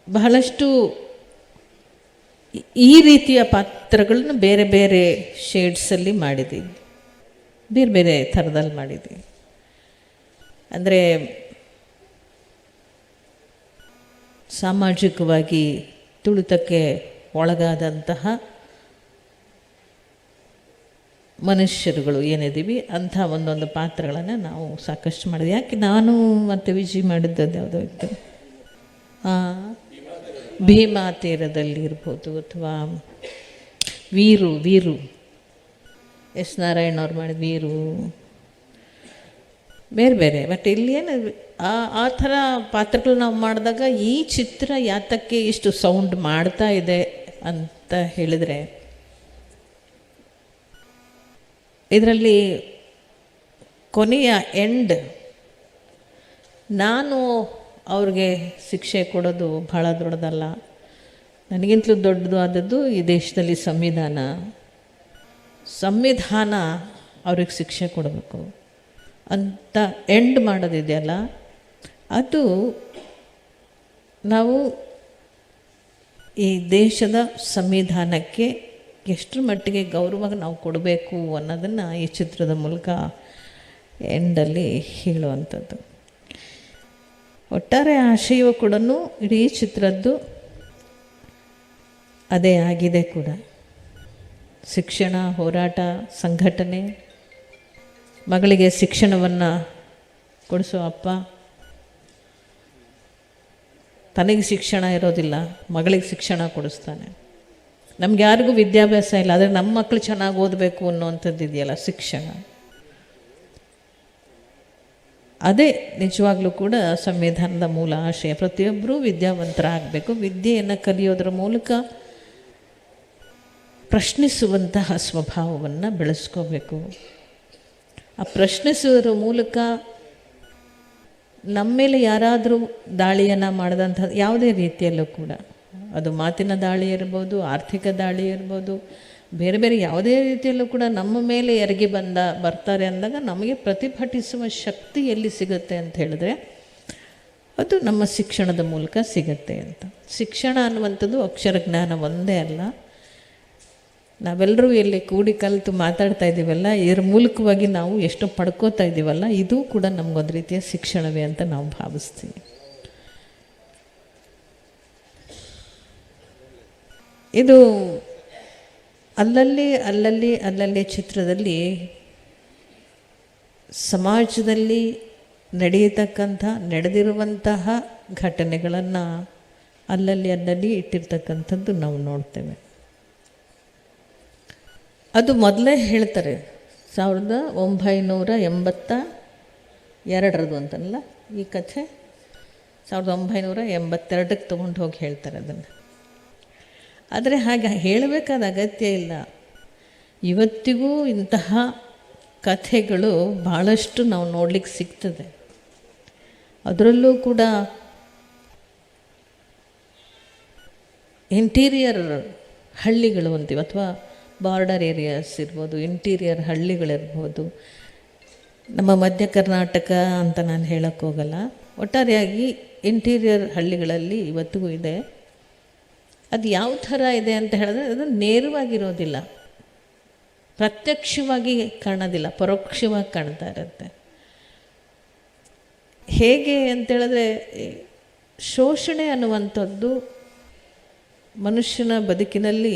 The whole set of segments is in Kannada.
ಬಹಳಷ್ಟು ಈ ರೀತಿಯ ಪಾತ್ರಗಳನ್ನು ಬೇರೆ ಬೇರೆ ಶೇಡ್ಸಲ್ಲಿ ಮಾಡಿದ್ದೀವಿ, ಬೇರೆ ಬೇರೆ ಥರದಲ್ಲಿ ಮಾಡಿದ್ದೀವಿ. ಅಂದರೆ ಸಾಮಾಜಿಕವಾಗಿ ತುಳಿತಕ್ಕೆ ಒಳಗಾದಂತಹ ಮನುಷ್ಯರುಗಳು ಏನಿದ್ದೀವಿ ಅಂಥ ಒಂದೊಂದು ಪಾತ್ರಗಳನ್ನು ನಾವು ಸಾಕಷ್ಟು ಮಾಡಿದ್ವಿ. ಯಾಕೆ ನಾನು ಮತ್ತು ವಿಜಿ ಮಾಡಿದ್ದದ್ದು ಯಾವುದೋ ಇತ್ತು, ಭೀಮಾ ತೀರದಲ್ಲಿ ಇರ್ಬೋದು, ಅಥವಾ ವೀರು ಎಸ್ ನಾರಾಯಣ್ ಅವ್ರು ಮಾಡಿದ ವೀರು, ಬೇರೆ ಬೇರೆ. ಬಟ್ ಇಲ್ಲಿ ಏನು ಆ ಥರ ಪಾತ್ರಗಳು ನಾವು ಮಾಡಿದಾಗ ಈ ಚಿತ್ರ ಯಾತಕ್ಕೆ ಇಷ್ಟು ಸೌಂಡ್ ಮಾಡ್ತಾ ಇದೆ ಅಂತ ಹೇಳಿದರೆ, ಇದರಲ್ಲಿ ಕೊನೆಯ ಎಂಡ್ ನಾನು ಅವ್ರಿಗೆ ಶಿಕ್ಷೆ ಕೊಡೋದು ಭಾಳ ದೊಡ್ಡದಲ್ಲ, ನನಗಿಂತಲೂ ದೊಡ್ಡದು ಆದದ್ದು ಈ ದೇಶದಲ್ಲಿ ಸಂವಿಧಾನ ಅವ್ರಿಗೆ ಶಿಕ್ಷೆ ಕೊಡಬೇಕು ಅಂತ ಎಂಡ್ ಮಾಡೋದಿದೆಯಲ್ಲ, ಅದು ನಾವು ಈ ದೇಶದ ಸಂವಿಧಾನಕ್ಕೆ ಎಷ್ಟರ ಮಟ್ಟಿಗೆ ಗೌರವ ನಾವು ಕೊಡಬೇಕು ಅನ್ನೋದನ್ನು ಈ ಚಿತ್ರದ ಮೂಲಕ ಎಂಡಲ್ಲಿ ಹೇಳುವಂಥದ್ದು. ಒಟ್ಟಾರೆ ಆಶಯವೂ ಕೂಡ ಇಡೀ ಚಿತ್ರದ್ದು ಅದೇ ಆಗಿದೆ ಕೂಡ. ಶಿಕ್ಷಣ, ಹೋರಾಟ, ಸಂಘಟನೆ, ಮಗಳಿಗೆ ಶಿಕ್ಷಣವನ್ನು ಕೊಡಿಸೋ ಅಪ್ಪ, ತನಗೆ ಶಿಕ್ಷಣ ಇರೋದಿಲ್ಲ, ಮಗಳಿಗೆ ಶಿಕ್ಷಣ ಕೊಡಿಸ್ತಾನೆ. ನಮ್ಗೆ ಯಾರಿಗೂ ವಿದ್ಯಾಭ್ಯಾಸ ಇಲ್ಲ, ಆದರೆ ನಮ್ಮ ಮಕ್ಕಳು ಚೆನ್ನಾಗಿ ಓದಬೇಕು ಅನ್ನೋವಂಥದ್ದು ಇದೆಯಲ್ಲ ಶಿಕ್ಷಣ, ಅದೇ ನಿಜವಾಗ್ಲೂ ಕೂಡ ಸಂವಿಧಾನದ ಮೂಲ ಆಶಯ. ಪ್ರತಿಯೊಬ್ಬರೂ ವಿದ್ಯಾವಂತರಾಗಬೇಕು, ವಿದ್ಯೆಯನ್ನು ಕಲಿಯೋದ್ರ ಮೂಲಕ ಪ್ರಶ್ನಿಸುವಂತಹ ಸ್ವಭಾವವನ್ನು ಬೆಳೆಸ್ಕೋಬೇಕು. ಆ ಪ್ರಶ್ನಿಸೋದ್ರ ಮೂಲಕ ನಮ್ಮ ಮೇಲೆ ಯಾರಾದರೂ ದಾಳಿಯನ್ನು ಮಾಡಿದಂಥ ಯಾವುದೇ ರೀತಿಯಲ್ಲೂ ಕೂಡ, ಅದು ಮಾತಿನ ದಾಳಿ ಇರ್ಬೋದು, ಆರ್ಥಿಕ ದಾಳಿ ಇರ್ಬೋದು, ಬೇರೆ ಬೇರೆ ಯಾವುದೇ ರೀತಿಯಲ್ಲೂ ಕೂಡ ನಮ್ಮ ಮೇಲೆ ಎರಗಿ ಬರ್ತಾರೆ ಅಂದಾಗ ನಮಗೆ ಪ್ರತಿಭಟಿಸುವ ಶಕ್ತಿ ಎಲ್ಲಿ ಸಿಗುತ್ತೆ ಅಂತ ಹೇಳಿದ್ರೆ ಅದು ನಮ್ಮ ಶಿಕ್ಷಣದ ಮೂಲಕ ಸಿಗುತ್ತೆ ಅಂತ. ಶಿಕ್ಷಣ ಅನ್ನುವಂಥದ್ದು ಅಕ್ಷರ ಜ್ಞಾನ ಒಂದೇ ಅಲ್ಲ, ನಾವೆಲ್ಲರೂ ಎಲ್ಲಿ ಕೂಡಿ ಕಲಿತು ಮಾತಾಡ್ತಾ ಇದ್ದೀವಲ್ಲ, ಇದರ ಮೂಲಕವಾಗಿ ನಾವು ಎಷ್ಟು ಪಡ್ಕೋತಾ ಇದ್ದೀವಲ್ಲ, ಇದು ಕೂಡ ನಮಗೊಂದು ರೀತಿಯ ಶಿಕ್ಷಣವೇ ಅಂತ ನಾವು ಭಾವಿಸ್ತೀವಿ. ಇದು ಅಲ್ಲಲ್ಲಿ ಚಿತ್ರದಲ್ಲಿ ಸಮಾಜದಲ್ಲಿ ನಡೆದಿರುವಂತಹ ಘಟನೆಗಳನ್ನು ಅಲ್ಲಲ್ಲಿ ಇಟ್ಟಿರ್ತಕ್ಕಂಥದ್ದು ನಾವು ನೋಡ್ತೇವೆ. ಅದು ಮೊದಲೇ ಹೇಳ್ತಾರೆ 1982 ಅಂತನಲ್ಲ ಈ ಕಥೆ, 1982ಕ್ಕೆ ತೊಗೊಂಡು ಹೋಗಿ ಹೇಳ್ತಾರೆ ಅದನ್ನು. ಆದರೆ ಹಾಗೆ ಹೇಳಬೇಕಾದ ಅಗತ್ಯ ಇಲ್ಲ. ಇವತ್ತಿಗೂ ಇಂತಹ ಕಥೆಗಳು ಭಾಳಷ್ಟು ನಾವು ನೋಡಲಿಕ್ಕೆ ಸಿಗ್ತದೆ. ಅದರಲ್ಲೂ ಕೂಡ ಇಂಟೀರಿಯರ್ ಹಳ್ಳಿಗಳು ಅಂತೀವಿ, ಅಥವಾ ಬಾರ್ಡರ್ ಏರಿಯಾಸ್ ಇರ್ಬೋದು, ಇಂಟೀರಿಯರ್ ಹಳ್ಳಿಗಳಿರ್ಬೋದು. ನಮ್ಮ ಮಧ್ಯ ಕರ್ನಾಟಕ ಅಂತ ನಾನು ಹೇಳೋಕ್ಕೋಗಲ್ಲ, ಒಟ್ಟಾರೆಯಾಗಿ ಇಂಟೀರಿಯರ್ ಹಳ್ಳಿಗಳಲ್ಲಿ ಇವತ್ತಿಗೂ ಇದೆ. ಅದು ಯಾವ ಥರ ಇದೆ ಅಂತ ಹೇಳಿದ್ರೆ, ಅದು ನೇರವಾಗಿರೋದಿಲ್ಲ, ಪ್ರತ್ಯಕ್ಷವಾಗಿ ಕಾಣೋದಿಲ್ಲ, ಪರೋಕ್ಷವಾಗಿ ಕಾಣ್ತಾ ಇರುತ್ತೆ. ಹೇಗೆ ಅಂತೇಳಿದ್ರೆ, ಶೋಷಣೆ ಅನ್ನುವಂಥದ್ದು ಮನುಷ್ಯನ ಬದುಕಿನಲ್ಲಿ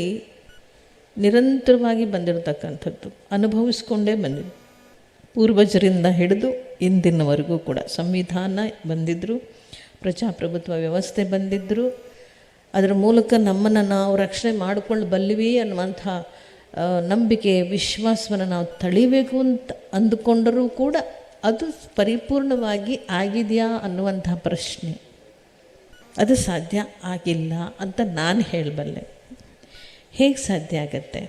ನಿರಂತರವಾಗಿ ಬಂದಿರತಕ್ಕಂಥದ್ದು, ಅನುಭವಿಸ್ಕೊಂಡೇ ಬಂದಿದೆ. ಪೂರ್ವಜರಿಂದ ಹಿಡಿದು ಇಂದಿನವರೆಗೂ ಕೂಡ ಸಂವಿಧಾನ ಬಂದಿದ್ದರು, ಪ್ರಜಾಪ್ರಭುತ್ವ ವ್ಯವಸ್ಥೆ ಬಂದಿದ್ದರು, ಅದರ ಮೂಲಕ ನಮ್ಮನ್ನು ನಾವು ರಕ್ಷಣೆ ಮಾಡಿಕೊಂಡು ಬಲ್ಲಿವಿ ಅನ್ನುವಂಥ ನಂಬಿಕೆ, ವಿಶ್ವಾಸವನ್ನು ನಾವು ತಳಿಬೇಕು ಅಂತ ಅಂದುಕೊಂಡರೂ ಕೂಡ ಅದು ಪರಿಪೂರ್ಣವಾಗಿ ಆಗಿದೆಯಾ ಅನ್ನುವಂಥ ಪ್ರಶ್ನೆ, ಅದು ಸಾಧ್ಯ ಆಗಿಲ್ಲ ಅಂತ ನಾನು ಹೇಳಬಲ್ಲೆ. ಹೇಗೆ ಸಾಧ್ಯ ಆಗತ್ತೆ?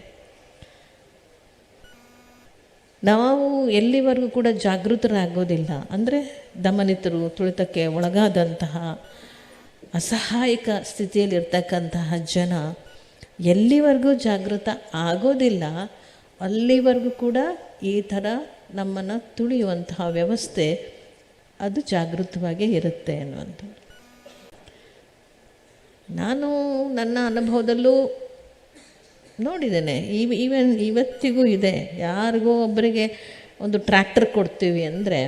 ನಾವು ಎಲ್ಲಿವರೆಗೂ ಕೂಡ ಜಾಗೃತರಾಗೋದಿಲ್ಲ, ಅಂದರೆ ದಮನಿತರು, ತುಳಿತಕ್ಕೆ ಒಳಗಾದಂತಹ ಅಸಹಾಯಕ ಸ್ಥಿತಿಯಲ್ಲಿರ್ತಕ್ಕಂತಹ ಜನ ಎಲ್ಲಿವರೆಗೂ ಜಾಗೃತ ಆಗೋದಿಲ್ಲ, ಅಲ್ಲಿವರೆಗೂ ಕೂಡ ಈ ಥರ ನಮ್ಮನ್ನು ತುಳಿಯುವಂತಹ ವ್ಯವಸ್ಥೆ ಅದು ಜಾಗೃತವಾಗಿ ಇರುತ್ತೆ ಅನ್ನುವಂಥದ್ದು. ನಾನು ನನ್ನ ಅನುಭವದಲ್ಲೂ ನೋಡಿದ್ದೇನೆ. ಈವನ್ ಇವತ್ತಿಗೂ ಇದೆ. ಯಾರಿಗೋ ಒಬ್ಬರಿಗೆ ಒಂದು ಟ್ರ್ಯಾಕ್ಟರ್ ಕೊಡ್ತೀವಿ ಅಂದರೆ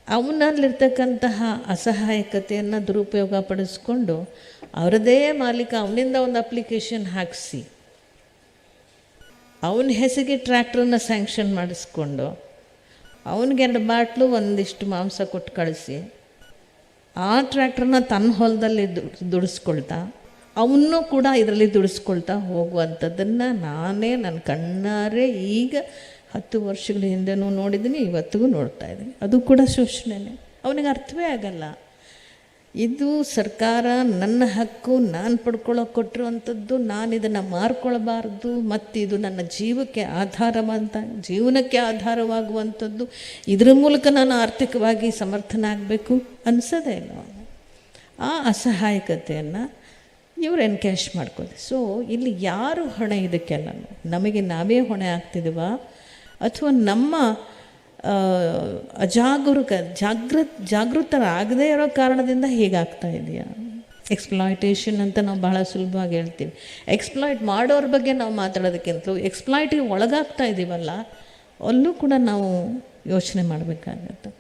ಅವನಲ್ಲಿರ್ತಕ್ಕಂತಹ ಅಸಹಾಯಕತೆಯನ್ನು ದುರುಪಯೋಗ ಪಡಿಸ್ಕೊಂಡು ಅವರದೇ ಮಾಲೀಕ ಅವನಿಂದ ಒಂದು ಅಪ್ಲಿಕೇಶನ್ ಹಾಕಿಸಿ ಅವನ ಹೆಸರಿಗೆ ಟ್ರ್ಯಾಕ್ಟ್ರನ್ನ ಸ್ಯಾಂಕ್ಷನ್ ಮಾಡಿಸ್ಕೊಂಡು ಅವನಿಗೆ 2 ಬಾಟ್ಲು ಒಂದಿಷ್ಟು ಮಾಂಸ ಕೊಟ್ಟು ಕಳಿಸಿ ಆ ಟ್ರ್ಯಾಕ್ಟ್ರನ್ನ ತನ್ನ ಹೊಲದಲ್ಲಿ ದುಡಿಸ್ಕೊಳ್ತಾ ಅವನ್ನೂ ಕೂಡ ಇದರಲ್ಲಿ ದುಡಿಸ್ಕೊಳ್ತಾ ಹೋಗುವಂಥದ್ದನ್ನು ನಾನೇ ನನ್ನ ಕಣ್ಣಾರೆ ಈಗ 10 ವರ್ಷಗಳ ಹಿಂದೆನೂ ನೋಡಿದ್ದೀನಿ, ಇವತ್ತಿಗೂ ನೋಡ್ತಾ ಇದ್ದೀನಿ. ಅದು ಕೂಡ ಶೋಷಣೆನೇ. ಅವನಿಗೆ ಅರ್ಥವೇ ಆಗಲ್ಲ. ಇದು ಸರ್ಕಾರ ನನ್ನ ಹಕ್ಕು, ನಾನು ಪಡ್ಕೊಳ್ಳೋಕೆ ಕೊಟ್ಟಿರುವಂಥದ್ದು, ನಾನು ಇದನ್ನು ಮಾರ್ಕೊಳ್ಬಾರ್ದು, ಮತ್ತು ಇದು ನನ್ನ ಜೀವನಕ್ಕೆ ಆಧಾರವಾಗುವಂಥದ್ದು, ಇದರ ಮೂಲಕ ನಾನು ಆರ್ಥಿಕವಾಗಿ ಸಮರ್ಥನಾಗಬೇಕು ಅನಿಸೋದೇ ಇಲ್ಲ. ಆ ಅಸಹಾಯಕತೆಯನ್ನು ಇವರು ಎನ್ಕ್ಯಾಶ್ ಮಾಡ್ಕೋದು. ಸೊ ಇಲ್ಲಿ ಯಾರು ಹೊಣೆ ಇದಕ್ಕೆಲ್ಲ? ನಮಗೆ ನಾವೇ ಹೊಣೆ ಆಗ್ತಿದ್ದೀವ ಅಥವಾ ನಮ್ಮ ಜಾಗೃತರಾಗದೇ ಇರೋ ಕಾರಣದಿಂದ ಹೀಗಾಗ್ತಾ ಇದೆಯಾ? ಎಕ್ಸ್ಪ್ಲಾಯ್ಟೇಷನ್ ಅಂತ ನಾವು ಬಹಳ ಸುಲಭವಾಗಿ ಹೇಳ್ತೀವಿ. ಎಕ್ಸ್ಪ್ಲಾಯ್ಟ್ ಮಾಡೋರ ಬಗ್ಗೆ ನಾವು ಮಾತಾಡೋದಕ್ಕಿಂತಲೂ ಎಕ್ಸ್ಪ್ಲಾಯ್ಟಿಗೆ ಒಳಗಾಗ್ತಾ ಇದ್ದೀವಲ್ಲ, ಅಲ್ಲೂ ಕೂಡ ನಾವು ಯೋಚನೆ ಮಾಡಬೇಕಾಗತ್ತೆ.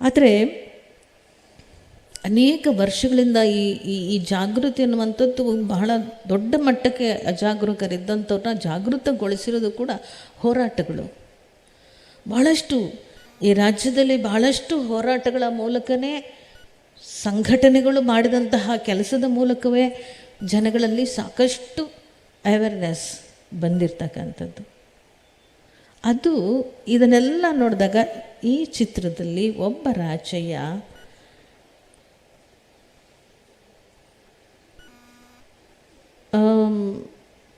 ಆದರೆ ಅನೇಕ ವರ್ಷಗಳಿಂದ ಈ ಜಾಗೃತಿ ಅನ್ನುವಂಥದ್ದು ಬಹಳ ದೊಡ್ಡ ಮಟ್ಟಕ್ಕೆ ಅಜಾಗರೂಕರಿದ್ದಂಥವ್ರನ್ನ ಜಾಗೃತಗೊಳಿಸಿರೋದು ಕೂಡ ಹೋರಾಟಗಳು. ಬಹಳಷ್ಟು ಈ ರಾಜ್ಯದಲ್ಲಿ ಬಹಳಷ್ಟು ಹೋರಾಟಗಳ ಮೂಲಕವೇ, ಸಂಘಟನೆಗಳು ಮಾಡಿದಂತಹ ಕೆಲಸದ ಮೂಲಕವೇ ಜನಗಳಲ್ಲಿ ಸಾಕಷ್ಟು ಅವೇರ್ನೆಸ್ ಬಂದಿರತಕ್ಕಂಥದ್ದು. ಅದು ಇದನ್ನೆಲ್ಲ ನೋಡಿದಾಗ ಈ ಚಿತ್ರದಲ್ಲಿ ಒಬ್ಬ ರಾಜಯ್ಯ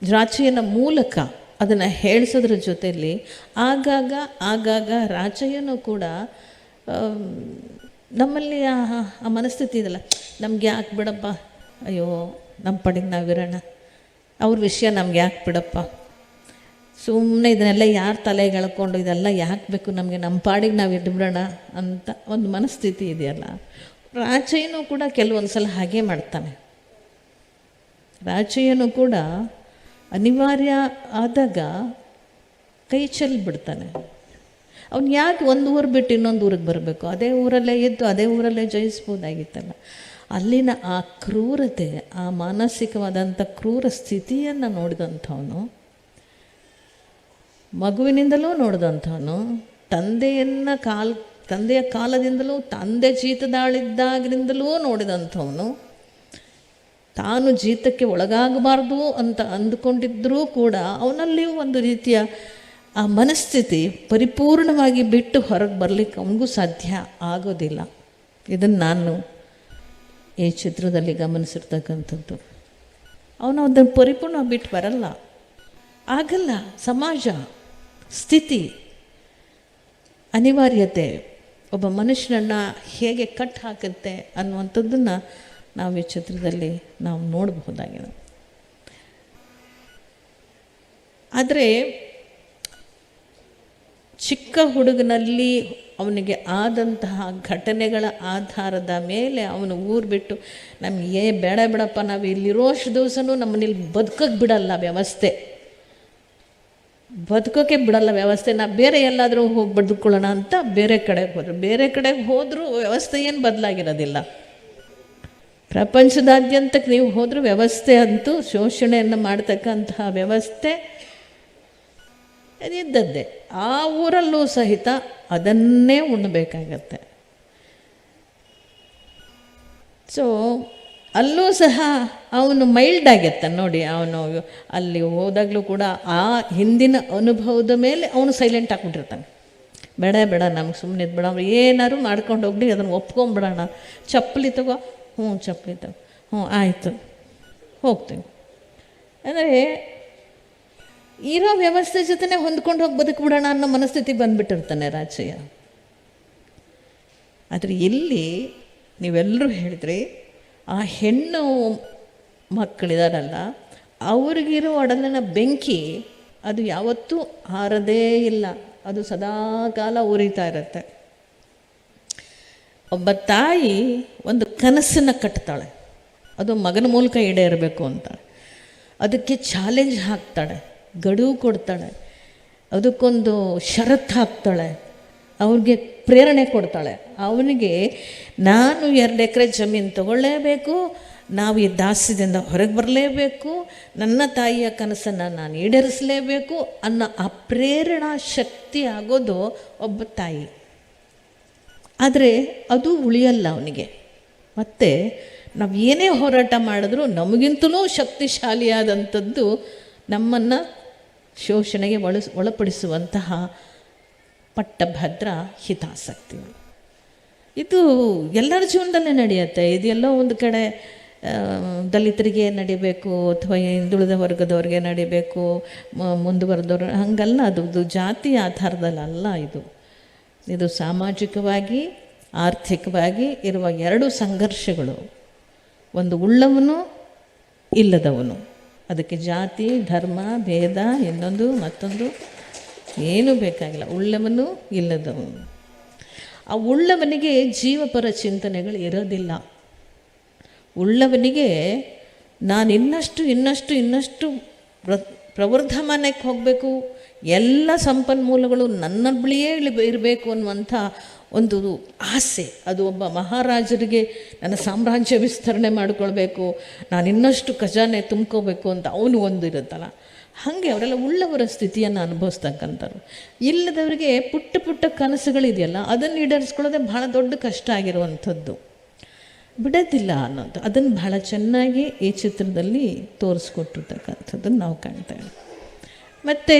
ರಾಜಯ್ಯನ ಮೂಲಕ ಅದನ್ನು ಹೇಳಿಸೋದ್ರ ಜೊತೆಯಲ್ಲಿ ಆಗಾಗ ರಾಜಯ್ಯನೂ ಕೂಡ ನಮ್ಮಲ್ಲಿ ಆ ಮನಸ್ಥಿತಿ ಇದೆಯಲ್ಲ, ನಮ್ಗೆ ಯಾಕೆ ಬಿಡಪ್ಪ, ಅಯ್ಯೋ ನಮ್ಮ ಪಡೆಗೆ ನಾವಿರೋಣ, ಅವ್ರ ವಿಷಯ ನಮ್ಗೆ ಯಾಕೆ ಬಿಡಪ್ಪ, ಸುಮ್ಮನೆ ಇದನ್ನೆಲ್ಲ ಯಾರು ತಲೆಗೆ ಎಳ್ಕೊಂಡು ಇದೆಲ್ಲ ಯಾಕೆ ಬೇಕು ನಮಗೆ, ನಮ್ಮ ಪಾಡಿಗೆ ನಾವು ಇಟ್ಬಿಡೋಣ ಅಂತ ಒಂದು ಮನಸ್ಥಿತಿ ಇದೆಯಲ್ಲ. ರಾಜಯ್ಯನೂ ಕೂಡ ಕೆಲವೊಂದು ಸಲ ಹಾಗೆ ಮಾಡ್ತಾನೆ. ರಾಜಯ್ಯನೂ ಕೂಡ ಅನಿವಾರ್ಯ ಆದಾಗ ಕೈ ಚೆಲ್ಲಿಬಿಡ್ತಾನೆ. ಅವ್ನು ಯಾಕೆ ಒಂದು ಊರು ಬಿಟ್ಟು ಇನ್ನೊಂದು ಊರಿಗೆ ಬರಬೇಕು? ಅದೇ ಊರಲ್ಲೇ ಇದ್ದು ಅದೇ ಊರಲ್ಲೇ ಜಯಿಸ್ಬೋದಾಗಿತ್ತಲ್ಲ. ಅಲ್ಲಿನ ಆ ಕ್ರೂರತೆ, ಆ ಮಾನಸಿಕವಾದಂಥ ಕ್ರೂರ ಸ್ಥಿತಿಯನ್ನು ನೋಡಿದಂಥವನು, ಮಗುವಿನಿಂದಲೂ ನೋಡಿದಂಥವನು, ತಂದೆಯ ಕಾಲದಿಂದಲೂ, ತಂದೆ ಜೀತದಾಳಿದ್ದಾಗಿನಿಂದಲೂ ನೋಡಿದಂಥವನು, ತಾನು ಜೀತಕ್ಕೆ ಒಳಗಾಗಬಾರ್ದು ಅಂತ ಅಂದುಕೊಂಡಿದ್ದರೂ ಕೂಡ ಅವನಲ್ಲಿಯೂ ಒಂದು ರೀತಿಯ ಆ ಮನಸ್ಥಿತಿ ಪರಿಪೂರ್ಣವಾಗಿ ಬಿಟ್ಟು ಹೊರಗೆ ಬರಲಿಕ್ಕೆ ಅವನಿಗೂ ಸಾಧ್ಯ ಆಗೋದಿಲ್ಲ. ಇದನ್ನು ನಾನು ಈ ಚಿತ್ರದಲ್ಲಿ ಗಮನಿಸಿರ್ತಕ್ಕಂಥದ್ದು. ಅವನು ಅದನ್ನು ಪರಿಪೂರ್ಣವಾಗಿ ಬಿಟ್ಟು ಬರಲ್ಲ, ಆಗಲ್ಲ. ಸಮಾಜ, ಸ್ಥಿತಿ, ಅನಿವಾರ್ಯತೆ ಒಬ್ಬ ಮನುಷ್ಯನನ್ನು ಹೇಗೆ ಕಟ್ ಹಾಕುತ್ತೆ ಅನ್ನುವಂಥದ್ದನ್ನು ನಾವು ಈ ಚಿತ್ರದಲ್ಲಿ ನಾವು ನೋಡಬಹುದಾಗಿದೆ. ಆದರೆ ಚಿಕ್ಕ ಹುಡುಗನಲ್ಲಿ ಅವನಿಗೆ ಆದಂತಹ ಘಟನೆಗಳ ಆಧಾರದ ಮೇಲೆ ಅವನು ಊರು ಬಿಟ್ಟು ನಮಗೆ ಬೇಡ ಬಿಡಪ್ಪ, ನಾವು ಇಲ್ಲಿರೋಷ್ಟು ದಿವಸನೂ ನಮ್ಮನ್ನಿಲ್ಲಿ ಬದುಕೋಕ್ಕೆ ಬಿಡಲ್ಲ ವ್ಯವಸ್ಥೆ, ಬದುಕೋಕ್ಕೆ ಬಿಡಲ್ಲ ವ್ಯವಸ್ಥೆ, ನಾವು ಬೇರೆ ಎಲ್ಲಾದರೂ ಹೋಗಿ ಬದುಕೊಳ್ಳೋಣ ಅಂತ ಬೇರೆ ಕಡೆಗೆ ಹೋದರೂ ವ್ಯವಸ್ಥೆ ಏನು ಬದಲಾಗಿರೋದಿಲ್ಲ. ಪ್ರಪಂಚದಾದ್ಯಂತಕ್ಕೆ ನೀವು ಹೋದರೂ ವ್ಯವಸ್ಥೆ ಅಂತೂ ಶೋಷಣೆಯನ್ನು ಮಾಡ್ತಕ್ಕಂತಹ ವ್ಯವಸ್ಥೆ ಇದ್ದದ್ದೇ. ಆ ಊರಲ್ಲೂ ಸಹಿತ ಅದನ್ನೇ ಉಣ್ಣಬೇಕಾಗತ್ತೆ. ಸೊ ಅಲ್ಲೂ ಸಹ ಅವನು ಮೈಲ್ಡ್ ಆಗಿರ್ತಾನೆ ನೋಡಿ. ಅವನು ಅಲ್ಲಿ ಹೋದಾಗಲೂ ಕೂಡ ಆ ಹಿಂದಿನ ಅನುಭವದ ಮೇಲೆ ಅವನು ಸೈಲೆಂಟ್ ಆಗಿಬಿಟ್ಟಿರ್ತಾನೆ. ಬೇಡ ನಮ್ಗೆ ಸುಮ್ಮನೆ ಇದ್ಬೇಡ, ಅವ್ರು ಏನಾದ್ರು ಮಾಡ್ಕೊಂಡು ಹೋಗ್ಲಿ, ಅದನ್ನು ಒಪ್ಕೊಂಬಿಡೋಣ. ಚಪ್ಪಲಿ ತಗೋ, ಚಪ್ಪಲಿ ತಗೋ, ಆಯಿತು ಹೋಗ್ತೀನಿ ಅಂದರೆ ಇರೋ ವ್ಯವಸ್ಥೆ ಜೊತೆ ಹೊಂದ್ಕೊಂಡು ಹೋಗಿ ಬದುಕ್ಬಿಡೋಣ ಅನ್ನೋ ಮನಸ್ಥಿತಿ ಬಂದುಬಿಟ್ಟಿರ್ತಾನೆ ರಾಜಯ್ಯ. ಆದರೆ ಇಲ್ಲಿ ನೀವೆಲ್ಲರೂ ಹೇಳಿದ್ರಿ, ಆ ಹೆಣ್ಣು ಮಕ್ಕಳಿದಾರಲ್ಲ, ಅವ್ರಿಗಿರೋ ಒಡಲಿನ ಬೆಂಕಿ ಅದು ಯಾವತ್ತೂ ಹಾರದೇ ಇಲ್ಲ, ಅದು ಸದಾಕಾಲ ಉರಿತಾ ಇರುತ್ತೆ. ಒಬ್ಬ ತಾಯಿ ಒಂದು ಕನಸನ್ನು ಕಟ್ತಾಳೆ. ಅದು ಮಗನ ಮೂಲಕ ಈಡೇರಬೇಕು ಅಂತಾಳೆ. ಅದಕ್ಕೆ ಚಾಲೆಂಜ್ ಹಾಕ್ತಾಳೆ, ಗಡುವು ಕೊಡ್ತಾಳೆ, ಅದಕ್ಕೊಂದು ಷರತ್ತು ಹಾಕ್ತಾಳೆ, ಅವ್ರಿಗೆ ಪ್ರೇರಣೆ ಕೊಡ್ತಾಳೆ. ಅವನಿಗೆ ನಾನು 2 ಎಕರೆ ಜಮೀನು ತಗೊಳ್ಳೇಬೇಕು, ನಾವು ಈ ದಾಸ್ಯದಿಂದ ಹೊರಗೆ ಬರಲೇಬೇಕು, ನನ್ನ ತಾಯಿಯ ಕನಸನ್ನು ನಾನು ಈಡೇರಿಸಲೇಬೇಕು ಅನ್ನೋ ಆ ಪ್ರೇರಣಾ ಶಕ್ತಿ ಆಗೋದು ಒಬ್ಬ ತಾಯಿ. ಆದರೆ ಅದು ಉಳಿಯಲ್ಲ ಅವನಿಗೆ. ಮತ್ತು ನಾವು ಏನೇ ಹೋರಾಟ ಮಾಡಿದ್ರೂ ನಮಗಿಂತಲೂ ಶಕ್ತಿಶಾಲಿಯಾದಂಥದ್ದು ನಮ್ಮನ್ನು ಶೋಷಣೆಗೆ ಒಳಪಡಿಸುವಂತಹ ಪಟ್ಟಭದ್ರ ಹಿತಾಸಕ್ತಿಗಳು. ಇದು ಎಲ್ಲರ ಜೀವನದಲ್ಲೇ ನಡೆಯುತ್ತೆ. ಇದೆಲ್ಲೋ ಒಂದು ಕಡೆ ದಲಿತರಿಗೆ ನಡಿಬೇಕು ಅಥವಾ ಹಿಂದುಳಿದ ವರ್ಗದವ್ರಿಗೆ ನಡಿಬೇಕು, ಮುಂದುವರೆದವ್ರು ಹಂಗಲ್ಲ. ಅದು ಜಾತಿ ಆಧಾರದಲ್ಲ. ಇದು ಸಾಮಾಜಿಕವಾಗಿ ಆರ್ಥಿಕವಾಗಿ ಇರುವ 2 ಸಂಘರ್ಷಗಳು. ಒಂದು ಉಳ್ಳವನು ಇಲ್ಲದವನು, ಅದಕ್ಕೆ ಜಾತಿ ಧರ್ಮ ಭೇದ ಇನ್ನೊಂದು ಮತ್ತೊಂದು ಏನೂ ಬೇಕಾಗಿಲ್ಲ. ಉಳ್ಳವನು ಇಲ್ಲದವನು. ಆ ಉಳ್ಳವನಿಗೆ ಜೀವಪರ ಚಿಂತನೆಗಳು ಇರೋದಿಲ್ಲ. ಉಳ್ಳವನಿಗೆ ನಾನು ಇನ್ನಷ್ಟು ಪ್ರವರ್ಧಮಾನಕ್ಕೆ ಹೋಗಬೇಕು, ಎಲ್ಲ ಸಂಪನ್ಮೂಲಗಳು ನನ್ನ ಬಳಿಯೇ ಇರಬೇಕು ಅನ್ನುವಂಥ ಒಂದು ಆಸೆ. ಅದು ಒಬ್ಬ ಮಹಾರಾಜರಿಗೆ ನನ್ನ ಸಾಮ್ರಾಜ್ಯ ವಿಸ್ತರಣೆ ಮಾಡಿಕೊಳ್ಬೇಕು, ನಾನು ಇನ್ನಷ್ಟು ಖಜಾನೆ ತುಂಬ್ಕೋಬೇಕು ಅಂತ ಅವನು ಒಂದು ಇರುತ್ತಲ್ಲ. ಹಾಗೆ ಅವರೆಲ್ಲ ಉಳ್ಳವರ ಸ್ಥಿತಿಯನ್ನು ಅನುಭವಿಸ್ತಕ್ಕಂಥವ್ರು. ಇಲ್ಲದವರಿಗೆ ಪುಟ್ಟ ಕನಸುಗಳಿದೆಯಲ್ಲ, ಅದನ್ನು ಈಡೇರಿಸ್ಕೊಳ್ಳೋದೇ ಭಾಳ ದೊಡ್ಡ ಕಷ್ಟ ಆಗಿರುವಂಥದ್ದು. ಬಿಡೋದಿಲ್ಲ ಅನ್ನೋದು, ಅದನ್ನು ಭಾಳ ಚೆನ್ನಾಗಿ ಈ ಚಿತ್ರದಲ್ಲಿ ತೋರಿಸ್ಕೊಟ್ಟಿರ್ತಕ್ಕಂಥದ್ದನ್ನು ನಾವು ಕಾಣ್ತೇವೆ. ಮತ್ತು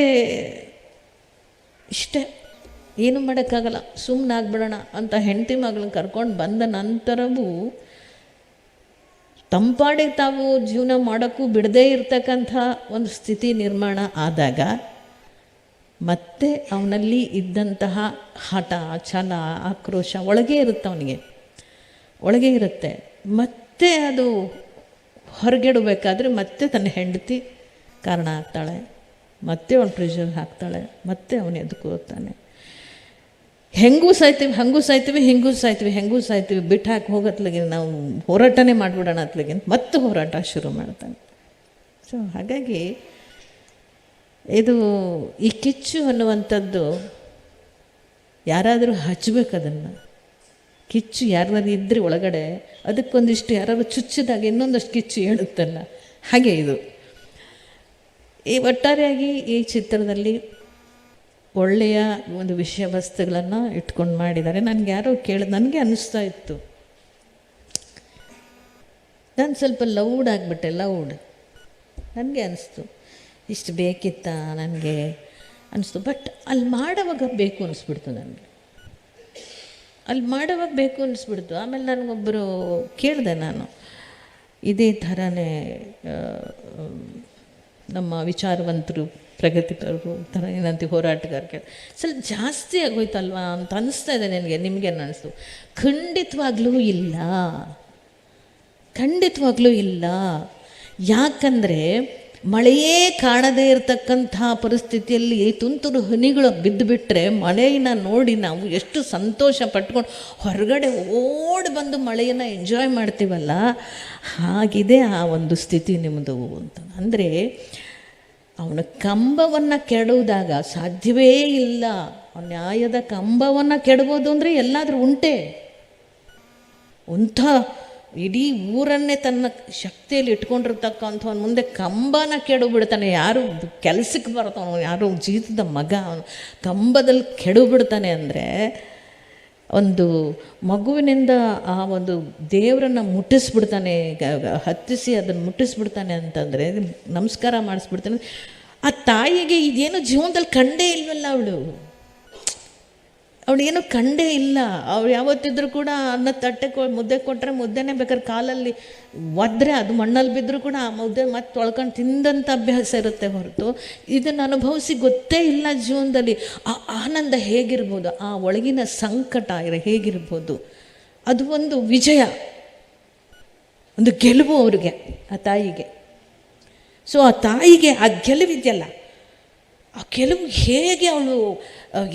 ಇಷ್ಟೇ, ಏನು ಮಾಡೋಕ್ಕಾಗಲ್ಲ, ಸುಮ್ಮನೆ ಆಗ್ಬಿಡೋಣ ಅಂತ ಹೆಂಡತಿ ಮಗಳನ್ನ ಕರ್ಕೊಂಡು ಬಂದ ನಂತರವೂ ತಂಪಾಡಿಗೆ ತಾವು ಜೀವನ ಮಾಡೋಕ್ಕೂ ಬಿಡದೇ ಇರ್ತಕ್ಕಂಥ ಒಂದು ಸ್ಥಿತಿ ನಿರ್ಮಾಣ ಆದಾಗ ಮತ್ತೆ ಅವನಲ್ಲಿ ಇದ್ದಂತಹ ಹಠ, ಛಲ, ಆಕ್ರೋಶ ಒಳಗೆ ಇರುತ್ತೆ, ಅವನಿಗೆ ಒಳಗೆ ಇರುತ್ತೆ. ಮತ್ತೆ ಅದು ಹೊರಗೆಡಬೇಕಾದ್ರೆ ಮತ್ತೆ ತನ್ನ ಹೆಂಡತಿ ಕಾರಣ ಆಗ್ತಾಳೆ, ಮತ್ತೆ ಅವನು ಪ್ರೆಷರ್ ಹಾಕ್ತಾಳೆ, ಮತ್ತೆ ಅವನು ಎದ್ಕೋತಾನೆ. ಹೆಂಗೂ ಸಾಯ್ತೀವಿ ಬಿಟ್ಟು ಹಾಕಿ ಹೋಗತ್ಲಿಗೆ ನಾವು ಹೋರಾಟನೇ ಮಾಡಿಬಿಡೋಣ ಅತ್ಲಿಗೆ ಮತ್ತೆ ಹೋರಾಟ ಶುರು ಮಾಡ್ತಾನೆ. ಸೊ ಹಾಗಾಗಿ ಇದು ಈ ಕಿಚ್ಚು ಅನ್ನುವಂಥದ್ದು ಯಾರಾದರೂ ಹಚ್ಚಬೇಕು. ಅದನ್ನು ಕಿಚ್ಚು ಯಾರಾದ್ರು ಇದ್ದರೆ ಒಳಗಡೆ ಅದಕ್ಕೊಂದಿಷ್ಟು ಯಾರಾದ್ರು ಚುಚ್ಚಿದಾಗ ಇನ್ನೊಂದಷ್ಟು ಕಿಚ್ಚು ಹೇಳುತ್ತಲ್ಲ, ಹಾಗೆ ಇದು. ಈ ಒಟ್ಟಾರೆಯಾಗಿ ಈ ಚಿತ್ರದಲ್ಲಿ ಒಳ್ಳೆಯ ಒಂದು ವಿಷಯ ವಸ್ತುಗಳನ್ನು ಇಟ್ಕೊಂಡು ಮಾಡಿದ್ದಾರೆ. ನನಗೆ ಯಾರೋ ನನಗೆ ಅನ್ನಿಸ್ತಾ ಇತ್ತು, ನಾನು ಸ್ವಲ್ಪ ಲೌಡ್ ಆಗಿಬಿಟ್ಟೆ. ನನಗೆ ಅನ್ನಿಸ್ತು ಇಷ್ಟು ಬೇಕಿತ್ತ ನನಗೆ ಅನ್ನಿಸ್ತು. ಬಟ್ ಅಲ್ಲಿ ಮಾಡೋವಾಗ ಬೇಕು ಅನ್ನಿಸ್ಬಿಡ್ತು ನನಗೆ. ಆಮೇಲೆ ನನಗೊಬ್ಬರು ಕೇಳಿದೆ, ನಾನು ಇದೇ ಥರನೇ ನಮ್ಮ ವಿಚಾರವಂತರು, ಪ್ರಗತಿಪರರು ಥರ ಏನಂತ ಹೋರಾಟಗಾರ ಕೇಳಿ ಸ್ವಲ್ಪ ಜಾಸ್ತಿ ಆಗೋಯ್ತಲ್ವಾ ಅಂತ ಅನ್ನಿಸ್ತಾ ಇದೆ ನಿಮಗೇನು ಅನ್ನಿಸ್ತು? ಖಂಡಿತವಾಗ್ಲೂ ಇಲ್ಲ. ಯಾಕಂದರೆ ಮಳೆಯೇ ಕಾಣದೇ ಇರತಕ್ಕಂಥ ಪರಿಸ್ಥಿತಿಯಲ್ಲಿ ತುಂತುರು ಹನಿಗಳು ಬಿದ್ದುಬಿಟ್ರೆ ಮಳೆಯನ್ನು ನೋಡಿ ನಾವು ಎಷ್ಟು ಸಂತೋಷ ಪಟ್ಕೊಂಡು ಹೊರಗಡೆ ಓಡಿ ಬಂದು ಮಳೆಯನ್ನು ಎಂಜಾಯ್ ಮಾಡ್ತೀವಲ್ಲ, ಹಾಗಿದೆ ಆ ಒಂದು ಸ್ಥಿತಿ ನಿಮ್ಮದು ಅಂತ. ಅಂದರೆ ಅವನ ಕಂಬವನ್ನು ಕೆಡುವುದಾಗ ಸಾಧ್ಯವೇ ಇಲ್ಲ. ನ್ಯಾಯದ ಕಂಬವನ್ನು ಕೆಡಬೋದು ಅಂದರೆ ಎಲ್ಲಾದರೂ ಉಂಟೆ. ಇಡೀ ಊರನ್ನೇ ತನ್ನ ಶಕ್ತಿಯಲ್ಲಿ ಇಟ್ಕೊಂಡಿರ್ತಕ್ಕಂಥವನು ಮುಂದೆ ಕಂಬನ ಕೆಡು ಬಿಡ್ತಾನೆ. ಯಾರು ಕೆಲಸಕ್ಕೆ ಬರ್ತಾನೋ, ಯಾರು ಜೀತದ ಮಗ, ಅವನು ಕಂಬದಲ್ಲಿ ಕೆಡು ಬಿಡ್ತಾನೆ. ಅಂದರೆ ಒಂದು ಮಗುವಿನಿಂದ ಆ ಒಂದು ದೇವರನ್ನು ಮುಟ್ಟಿಸ್ಬಿಡ್ತಾನೆ, ಹತ್ತಿಸಿ ಅದನ್ನು ಮುಟ್ಟಿಸ್ಬಿಡ್ತಾನೆ ಅಂತಂದರೆ, ನಮಸ್ಕಾರ ಮಾಡಿಸ್ಬಿಡ್ತಾನೆ. ಆ ತಾಯಿಗೆ ಇದೇನು ಜೀವನದಲ್ಲಿ ಕಂಡೇ ಇಲ್ವಲ್ಲ, ಅವಳೇನು ಕಂಡೇ ಇಲ್ಲ. ಅವಳು ಯಾವತ್ತಿದ್ರೂ ಕೂಡ ಅನ್ನ ತಟ್ಟೆ ಮುದ್ದೆ ಕೊಟ್ಟರೆ ಮುದ್ದೆನೇ ಬೇಕಾದ್ರೆ ಕಾಲಲ್ಲಿ ಒದ್ರೆ ಅದು ಮಣ್ಣಲ್ಲಿ ಬಿದ್ದರೂ ಕೂಡ ಆ ಮುದ್ದೆ ಮತ್ತೆ ತೊಳ್ಕೊಂಡು ತಿಂದಂಥ ಅಭ್ಯಾಸ ಇರುತ್ತೆ ಹೊರತು ಇದನ್ನು ಅನುಭವಿಸಿ ಗೊತ್ತೇ ಇಲ್ಲ ಜೀವನದಲ್ಲಿ. ಆ ಆನಂದ ಹೇಗಿರ್ಬೋದು, ಆ ಒಳಗಿನ ಸಂಕಟ ಹೇಗಿರ್ಬೋದು, ಅದು ಒಂದು ವಿಜಯ, ಒಂದು ಗೆಲುವು ಅವ್ರಿಗೆ, ಆ ತಾಯಿಗೆ. ಸೊ ಆ ತಾಯಿಗೆ ಆ ಗೆಲುವಿದೆಯಲ್ಲ, ಆ ಗೆಲುವು ಹೇಗೆ ಅವಳು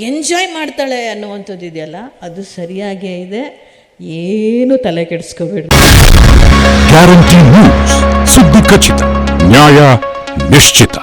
ಎಂಜಾಯ್ ಮಾಡ್ತಾಳೆ ಅನ್ನುವಂಥದ್ದು ಇದೆಯಲ್ಲ, ಅದು ಸರಿಯಾಗೇ ಇದೆ. ಏನು ತಲೆ ಕೆಡಿಸ್ಕೋಬೇಡಿ. ಗ್ಯಾರಂಟಿ ನ್ಯೂಸ್, ಸುದ್ದಿ ಖಚಿತ, ನ್ಯಾಯ ನಿಶ್ಚಿತ.